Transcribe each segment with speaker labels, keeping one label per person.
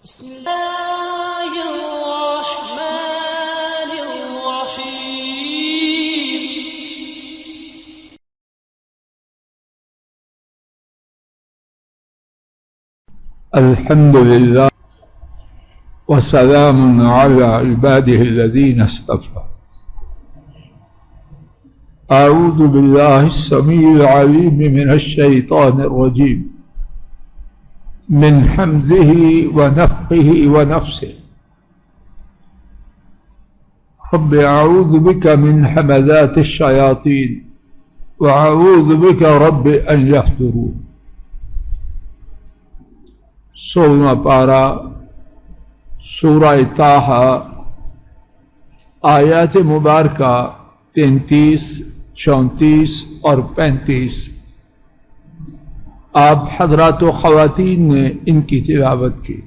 Speaker 1: بسم الله الرحمن الرحيم.
Speaker 2: الحمد لله وسلام على عباده الذين اصطفى. أعوذ بالله السميع العليم من الشيطان الرجيم من حمزه ونفخه ونفسه. رب أعوذ بك من همزات الشياطين وأعوذ بك رب أن يحضرون. 16واں پارہ سورہ طٰہٰ، آیات مبارکہ 33، 34 اور 35. آپ حضرات و خواتین نے ان کی تلاوت کی.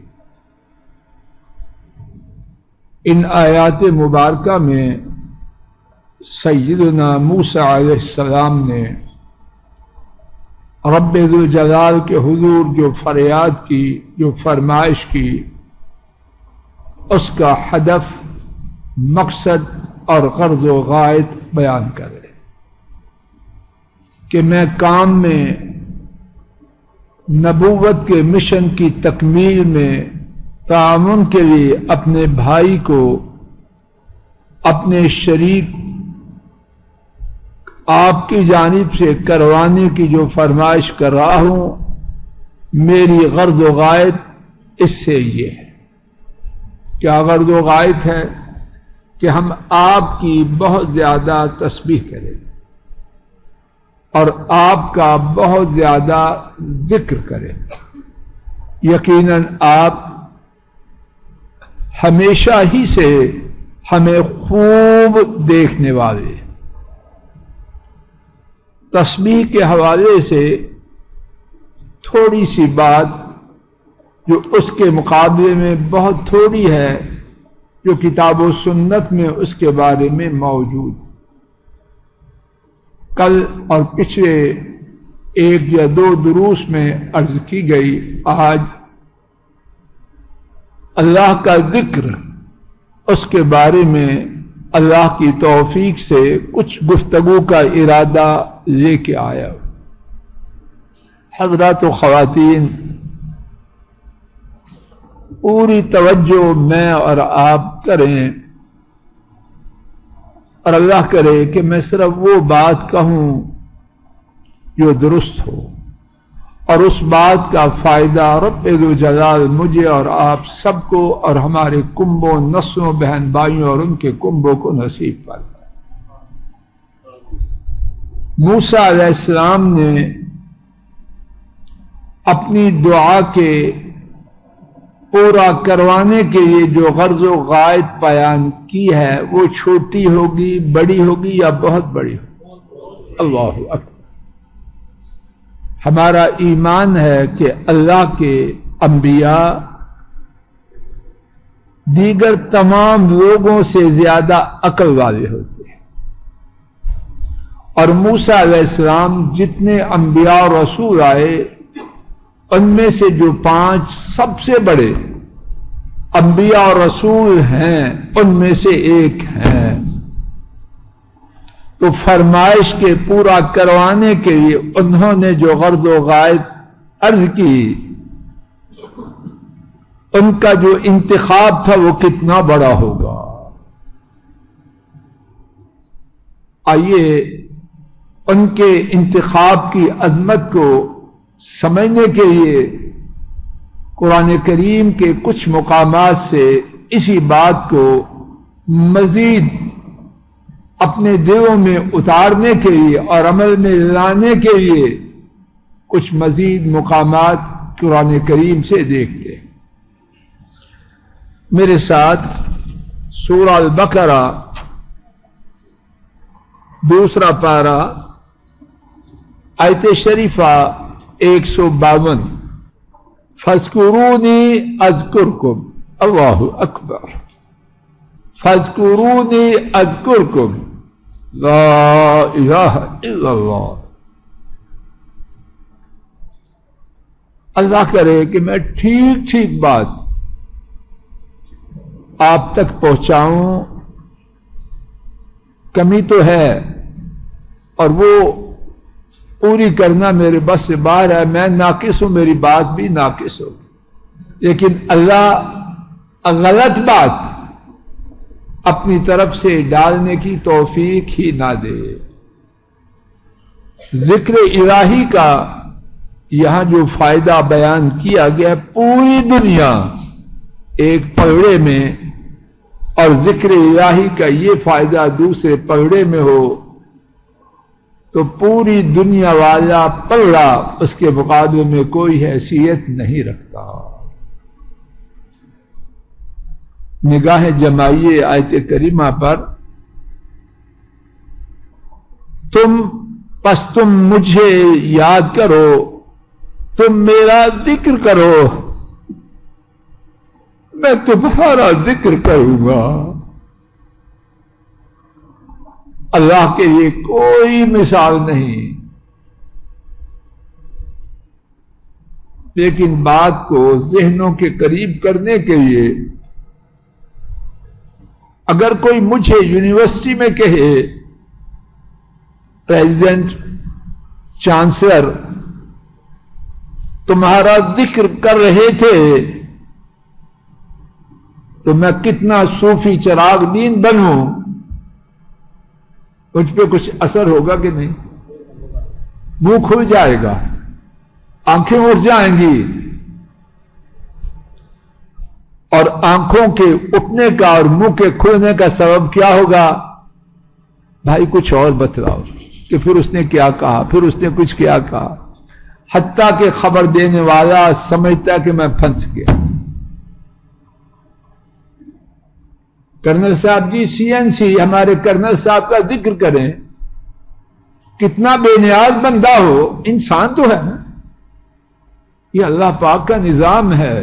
Speaker 2: ان آیات مبارکہ میں سیدنا موسیٰ علیہ السلام نے رب ذوالجلال کے حضور جو فریاد کی، جو فرمائش کی، اس کا ہدف، مقصد اور غرض و غایت بیان کرے کہ میں کام میں نبوت کے مشن کی تکمیل میں تعاون کے لیے اپنے بھائی کو، اپنے شریک آپ کی جانب سے کروانے کی جو فرمائش کر رہا ہوں، میری غرض و غایت اس سے یہ ہے. کیا غرض و غایت ہے؟ کہ ہم آپ کی بہت زیادہ تسبیح کریں اور آپ کا بہت زیادہ ذکر کریں. یقیناً آپ ہمیشہ ہی سے ہمیں خوب دیکھنے والے. تسبیح کے حوالے سے تھوڑی سی بات جو اس کے مقابلے میں بہت تھوڑی ہے، جو کتاب و سنت میں اس کے بارے میں موجود. کل اور پچھلے 1 یا 2 دروس میں عرض کی گئی. آج اللہ کا ذکر، اس کے بارے میں اللہ کی توفیق سے کچھ گفتگو کا ارادہ لے کے آیا. حضرات و خواتین، پوری توجہ میں اور آپ کریں اور اللہ کرے کہ میں صرف وہ بات کہوں جو درست ہو، اور اس بات کا فائدہ رب ذوالجلال مجھے اور آپ سب کو اور ہمارے کنبوں، نسلوں، بہن بھائیوں اور ان کے کنبوں کو نصیب فرمائے. موسیٰ علیہ السلام نے اپنی دعا کے پورا کروانے کے لیے جو غرض و غایت بیان کی ہے، وہ چھوٹی ہوگی، بڑی ہوگی یا بہت بڑی ہوگی؟ اللہ اکبر. ہمارا ایمان ہے کہ اللہ کے انبیاء دیگر تمام لوگوں سے زیادہ عقل والے ہوتے ہیں، اور موسیٰ علیہ السلام جتنے انبیاء اور رسول آئے، ان میں سے جو 5 سب سے بڑے انبیاء اور رسول ہیں، ان میں سے ایک ہیں. تو فرمائش کے پورا کروانے کے لیے انہوں نے جو غرض و غایت عرض کی، ان کا جو انتخاب تھا وہ کتنا بڑا ہوگا. آئیے ان کے انتخاب کی عظمت کو سمجھنے کے لیے قرآن کریم کے کچھ مقامات سے اسی بات کو مزید اپنے دلوں میں اتارنے کے لیے اور عمل میں لانے کے لیے کچھ مزید مقامات قرآن کریم سے دیکھتے ہیں. میرے ساتھ سورہ البقرہ 2 پارہ آیت شریفہ 152. فاذکرونی اذکرکم. اللہ اکبر. فاذکرونی اذکرکم. لا الہ الا اللہ. اللہ کرے کہ میں ٹھیک ٹھیک بات آپ تک پہنچاؤں، کمی تو ہے اور وہ پوری کرنا میرے بس سے باہر ہے، میں ناقص ہوں، میری بات بھی ناقص ہو، لیکن اللہ غلط بات اپنی طرف سے ڈالنے کی توفیق ہی نہ دے۔ ذکر الہی کا یہاں جو فائدہ بیان کیا گیا، پوری دنیا ایک پگڑے میں، اور ذکر الہی کا یہ فائدہ دوسرے پگڑے میں ہو تو پوری دنیا والا پگڑا اس کے مقابلے میں کوئی حیثیت نہیں رکھتا۔ نگاہ جمائیے آیت کریمہ پر، تم مجھے یاد کرو، تم میرا ذکر کرو، میں تمہارا ذکر کروں گا۔ اللہ کے لیے کوئی مثال نہیں، لیکن بات کو ذہنوں کے قریب کرنے کے لیے اگر کوئی مجھے یونیورسٹی میں کہے پریزیڈنٹ، چانسلر تمہارا ذکر کر رہے تھے، تو میں کتنا صوفی چراغ دین بنوں، مجھ پہ کچھ اثر ہوگا کہ نہیں؟ منہ کھل جائے گا، آنکھیں اٹھ جائیں گی، اور آنکھوں کے اٹھنے کا اور منہ کے کھلنے کا سبب کیا ہوگا؟ بھائی کچھ اور بتلاؤ کہ پھر اس نے کیا کہا، پھر اس نے کچھ کیا کہا، حتیٰ کہ خبر دینے والا سمجھتا کہ میں پھنس گیا۔ کرنل صاحب جی سی این سی، ہمارے کرنل صاحب کا ذکر کریں، کتنا بے نیاز بندہ ہو، انسان تو ہے نا، یہ اللہ پاک کا نظام ہے۔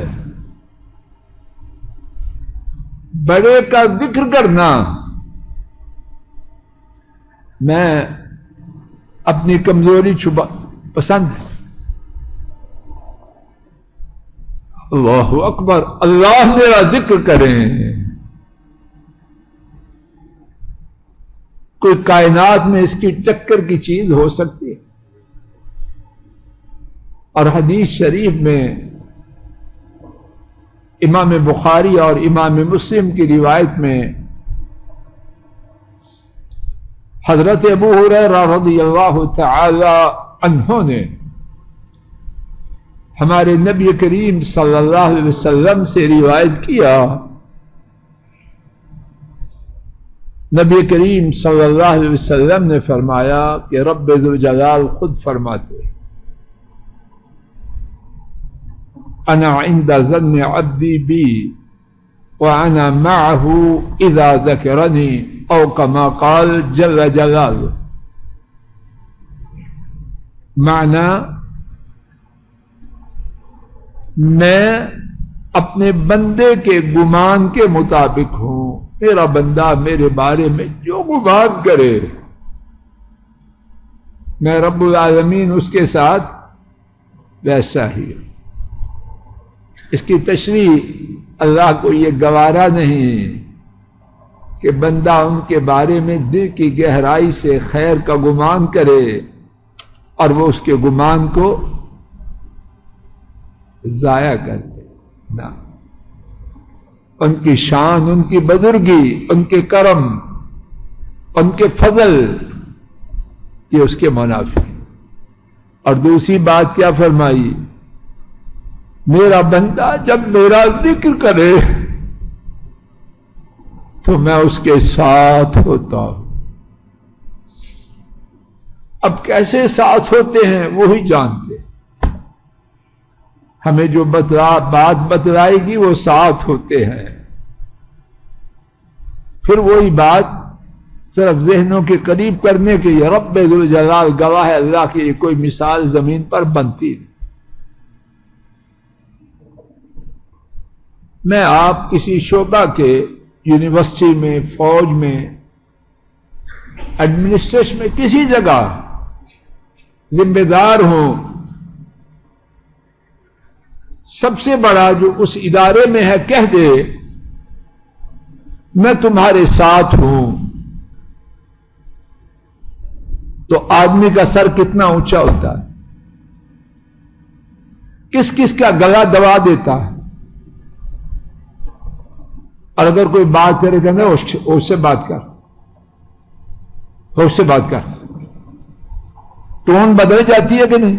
Speaker 2: بڑے کا ذکر کرنا، میں اپنی کمزوری چھپا پسند ہے۔ اللہ اکبر، اللہ میرا ذکر کریں۔ کوئی کائنات میں اس کی ٹکر کی چیز ہو سکتی ہے؟ اور حدیث شریف میں امام بخاری اور امام مسلم کی روایت میں حضرت ابو ہریرہ رضی اللہ تعالی عنہ نے ہمارے نبی کریم صلی اللہ علیہ وسلم سے روایت کیا، نبی کریم صلی اللہ علیہ وسلم نے فرمایا کہ رب ذوالجلال خود فرماتے ہیں، انا عند ظن عبدی بی وانا معه اذا ذکرنی او کما قال جل جلالہ۔ معنی، میں اپنے بندے کے گمان کے مطابق ہوں، میرا بندہ میرے بارے میں جو گمان کرے میں رب العالمین اس کے ساتھ ویسا ہی۔ اس کی تشریح اللہ کو یہ گوارا نہیں کہ بندہ ان کے بارے میں دل کی گہرائی سے خیر کا گمان کرے اور وہ اس کے گمان کو ضائع کر دے، نہ، ان کی شان، ان کی بزرگی، ان کے کرم، ان کے فضل، یہ اس کے منافع۔ اور دوسری بات کیا فرمائی؟ میرا بندہ جب میرا ذکر کرے تو میں اس کے ساتھ ہوتا ہوں۔ اب کیسے ساتھ ہوتے ہیں وہی جانتے، ہمیں جو بات بتلائے گی وہ ساتھ ہوتے ہیں۔ پھر وہی بات صرف ذہنوں کے قریب کرنے کے لیے رب ذوالجلال گواہ ہے، اللہ کی کوئی مثال زمین پر بنتی نہیں۔ میں آپ کسی شعبہ کے یونیورسٹی میں، فوج میں، ایڈمنسٹریشن میں، کسی جگہ ذمہ دار ہوں، سب سے بڑا جو اس ادارے میں ہے کہہ دے میں تمہارے ساتھ ہوں، تو آدمی کا سر کتنا اونچا ہوتا ہے، کس کس کا گلا دبا دیتا ہے۔ اور اگر کوئی بات کرے کہ نا اس سے بات کر، اس سے بات کر، ٹون بدل جاتی ہے کہ نہیں؟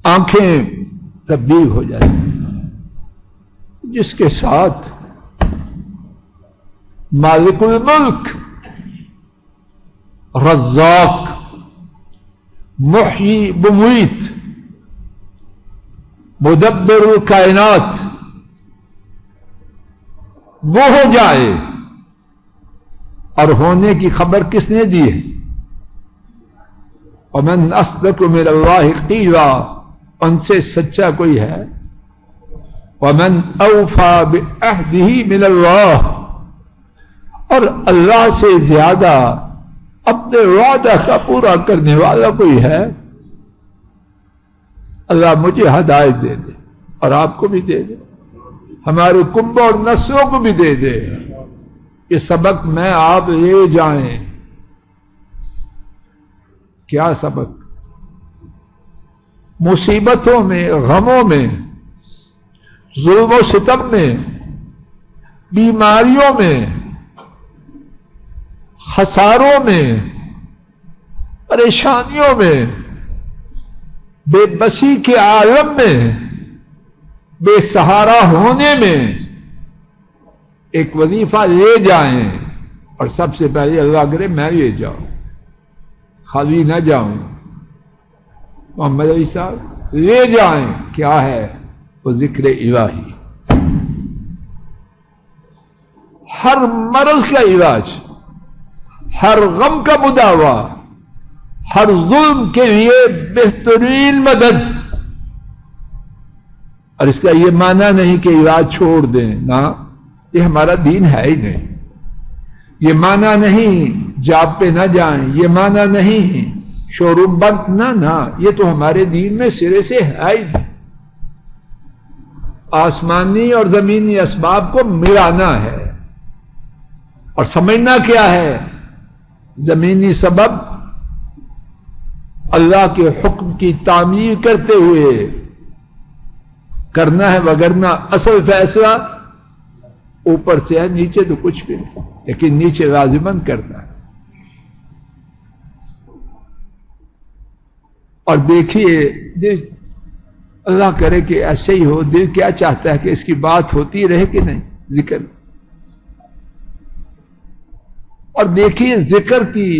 Speaker 2: آنکھیں تبدیل ہو جاتی ہیں۔ جس کے ساتھ مالک الملک، رزاق، محیی بمویت، مدبر الکائنات وہ ہو جائے، اور ہونے کی خبر کس نے دی ہے؟ ومن اصدق من اللہ قیلا، ان سے سچا کوئی ہے؟ ومن اوفى بعہدہ من اللہ، اور اللہ سے زیادہ اپنے وعدہ کا پورا کرنے والا کوئی ہے؟ اللہ مجھے ہدایت دے دے اور آپ کو بھی دے دے، ہمارے کنبوں اور نسلوں کو بھی دے دے، یہ سبق میں آپ لے جائیں۔ کیا سبق؟ مصیبتوں میں، غموں میں، ظلم و ستم میں، بیماریوں میں، خساروں میں، پریشانیوں میں، بے بسی کے عالم میں، بے سہارا ہونے میں ایک وظیفہ لے جائیں، اور سب سے پہلے اللہ کرے میں لے جاؤں، خالی نہ جاؤں۔ محمد علی صاحب لے جائیں، کیا ہے وہ؟ ذکر الہی، ہر مرض کا علاج، ہر غم کا مداوا، ہر ظلم کے لیے بہترین مدد۔ اور اس کا یہ معنی نہیں کہ علاج چھوڑ دیں، نہ، یہ ہمارا دین ہے ہی نہیں۔ یہ معنی نہیں جاب پہ نہ جائیں، یہ معنی نہیں شو روم بند، نہ، یہ تو ہمارے دین میں سرے سے ہے ہی نہیں۔ آسمانی اور زمینی اسباب کو ملانا ہے، اور سمجھنا کیا ہے؟ زمینی سبب اللہ کے حکم کی تعمیر کرتے ہوئے کرنا ہے، وگرنہ اصل فیصلہ اوپر سے ہے، نیچے تو کچھ بھی نہیں، لیکن نیچے لازماً کرنا ہے۔ اور دیکھیے، اللہ کرے کہ ایسے ہی ہو، دل کیا چاہتا ہے کہ اس کی بات ہوتی رہے کہ نہیں، ذکر۔ اور دیکھیے ذکر کی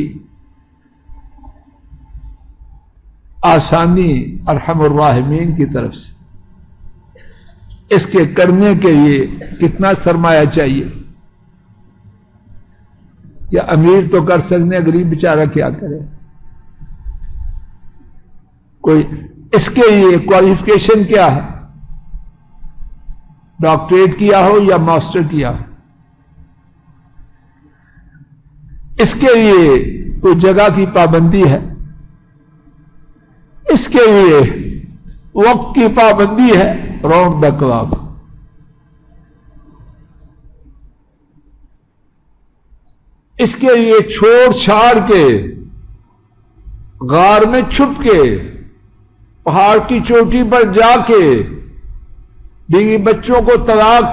Speaker 2: آسانی ارحم الراحمین کی طرف سے، اس کے کرنے کے لیے کتنا سرمایہ چاہیے؟ یا امیر تو کر سکتے، غریب بیچارہ کیا کرے؟ کوئی اس کے لیے کوالیفیکیشن کیا ہے؟ ڈاکٹریٹ کیا ہو یا ماسٹر کیا ہو؟ اس کے لیے کوئی جگہ کی پابندی ہے؟ اس کے لیے وقت کی پابندی ہے؟ Round the clock. اس کے لیے چھوڑ چھاڑ کے، غار میں چھپ کے، پہاڑ کی چوٹی پر جا کے، بیوی بچوں کو طلاق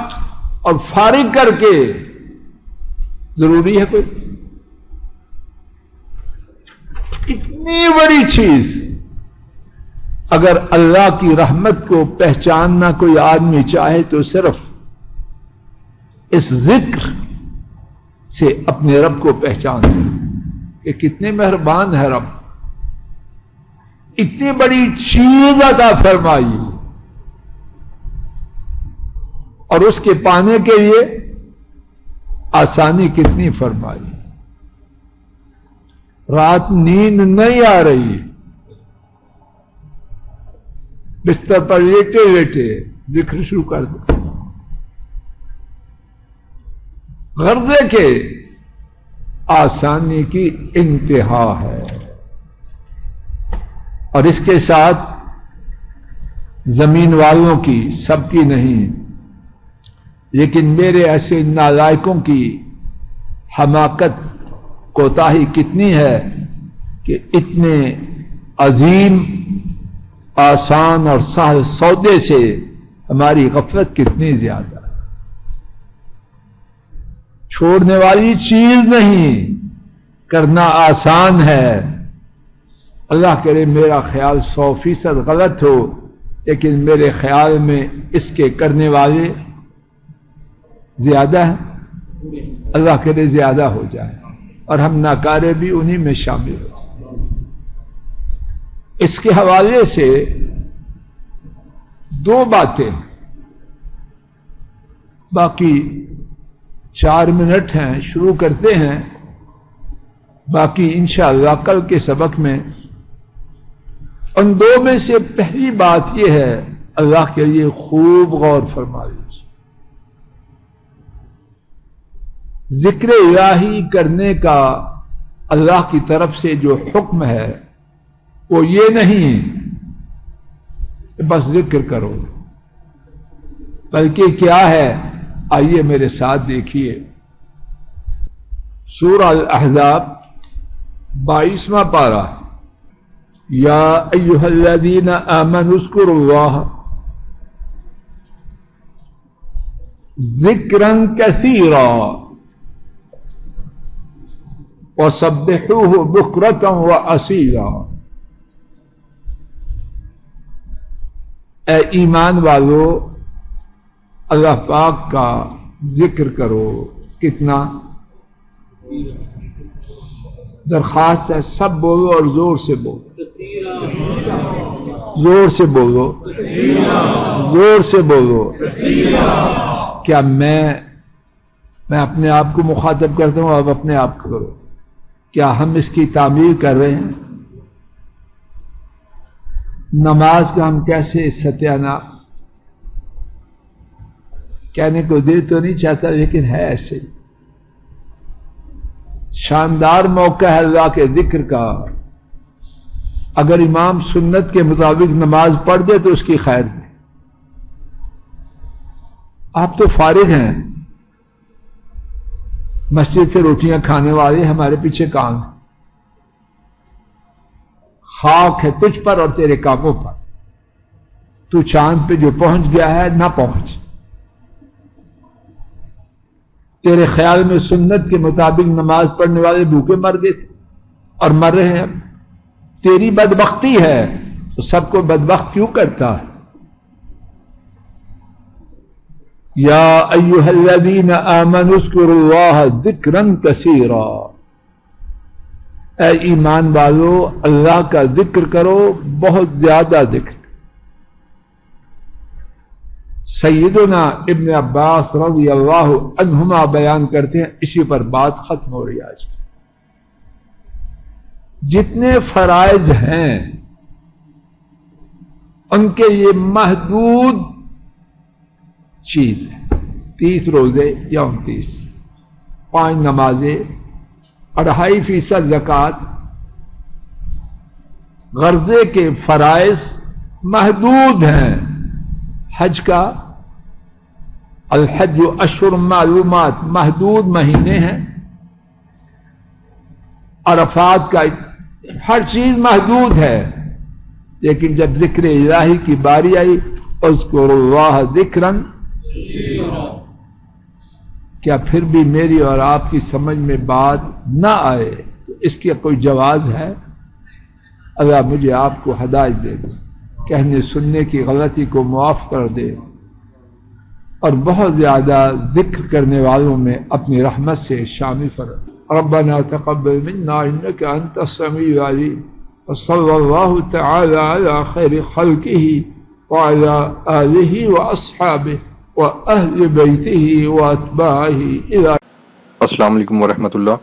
Speaker 2: اور فارغ کر کے ضروری ہے کوئی؟ اتنی بڑی چیز اگر اللہ کی رحمت کو پہچاننا کوئی آدمی چاہے تو صرف اس ذکر سے اپنے رب کو پہچان کہ کتنے مہربان ہے رب، اتنی بڑی چیز عطا فرمائی، اور اس کے پانے کے لیے آسانی کتنی فرمائی۔ رات نیند نہیں آ رہی، بستر پر لیٹے لیٹے ذکر شروع کر دو، غرضے کے آسانی کی انتہا ہے۔ اور اس کے ساتھ زمین والوں کی، سب کی نہیں، لیکن میرے ایسے نالائقوں کی حماقت کوتاہی کتنی ہے کہ اتنے عظیم آسان اور سہل سودے سے ہماری غفلت کتنی زیادہ ہے. چھوڑنے والی چیز نہیں، کرنا آسان ہے. اللہ کرے میرا خیال 100% غلط ہو، لیکن میرے خیال میں اس کے کرنے والے زیادہ ہیں. اللہ کرے زیادہ ہو جائے اور ہم ناکارے بھی انہی میں شامل ہو. اس کے حوالے سے 2 باتیں، باقی 4 منٹ ہیں، شروع کرتے ہیں. باقی انشاءاللہ کل کے سبق میں. ان 2 میں سے پہلی بات یہ ہے، اللہ کے لیے خوب غور فرما لیجیے. ذکر الہی کرنے کا اللہ کی طرف سے جو حکم ہے وہ یہ نہیں کہ بس ذکر کرو، بلکہ کیا ہے؟ آئیے میرے ساتھ دیکھیے. سورہ الاحزاب 22واں پارہ. یا ایھا الذین آمنوا اذکروا اللہ ذکرا کثیرا وسبحوہ بکرۃ واصیلا. اے ایمان والو، اللہ پاک کا ذکر کرو. کتنا؟ درخواست ہے سب بولو اور زور سے بولو، زور سے بولو، زور سے بولو. کیا میں اپنے آپ کو مخاطب کرتا ہوں، آپ اپنے آپ کو کرو. کیا ہم اس کی تعمیر کر رہے ہیں؟ نماز کا ہم کیسے ستیانہ کہنے کو دل تو نہیں چاہتا، لیکن ہے ایسے. شاندار موقع ہے اللہ کے ذکر کا. اگر امام سنت کے مطابق نماز پڑھ دے تو اس کی خیر ہے. آپ تو فارغ ہیں، مسجد سے روٹیاں کھانے والے ہمارے پیچھے کام ہے. خاک ہے تجھ پر اور تیرے کاموں پر. تو چاند پہ جو پہنچ گیا ہے نہ پہنچ. تیرے خیال میں سنت کے مطابق نماز پڑھنے والے بھوکے مر گئے تھے اور مر رہے ہیں. تیری بدبختی ہے تو سب کو بدبخت کیوں کرتا ہے؟ یا ایھا الذین آمنوا اذکروا اللہ ذکرا کثیرا. اے ایمان والو، اللہ کا ذکر کرو، بہت زیادہ ذکر. سیدنا ابن عباس رضی اللہ عنہما بیان کرتے ہیں، اسی پر بات ختم ہو رہی ہے آج. جتنے فرائض ہیں ان کے یہ محدود چیز ہے. 30 روزے یا 29، 5 نمازیں، 2.5% زکوٰۃ. غرضے کے فرائض محدود ہیں. حج کا الحج اشہر معلومات، محدود مہینے ہیں. عرفات کا ہر چیز محدود ہے. لیکن جب ذکر الہی کی باری آئی، اذکروا اللہ ذکرا، کیا پھر بھی میری اور آپ کی سمجھ میں بات نہ آئے تو اس کی کوئی جواز ہے؟ اللہ مجھے آپ کو ہدایت دے دے، کہنے سننے کی غلطی کو معاف کر دے، اور بہت زیادہ ذکر کرنے والوں میں اپنی رحمت سے شامل فرما. ربنا تقبل منا انك انت السميع العليم، وصلى الله تعالى على خير خلقه وعلى آله وأصحابه وأهل بيته وأتباعه إلى.
Speaker 3: السلام علیکم ورحمۃ اللہ.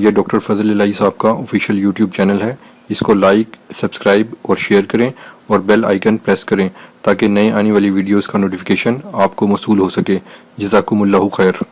Speaker 3: یہ ڈاکٹر فضل الہی صاحب کا آفیشیل یوٹیوب چینل ہے. اس کو لائک، سبسکرائب اور شیئر کریں اور بیل آئیکن پریس کریں تاکہ نئے آنے والی ویڈیوز کا نوٹیفیکیشن آپ کو موصول ہو سکے. جزاکم اللہ خیر.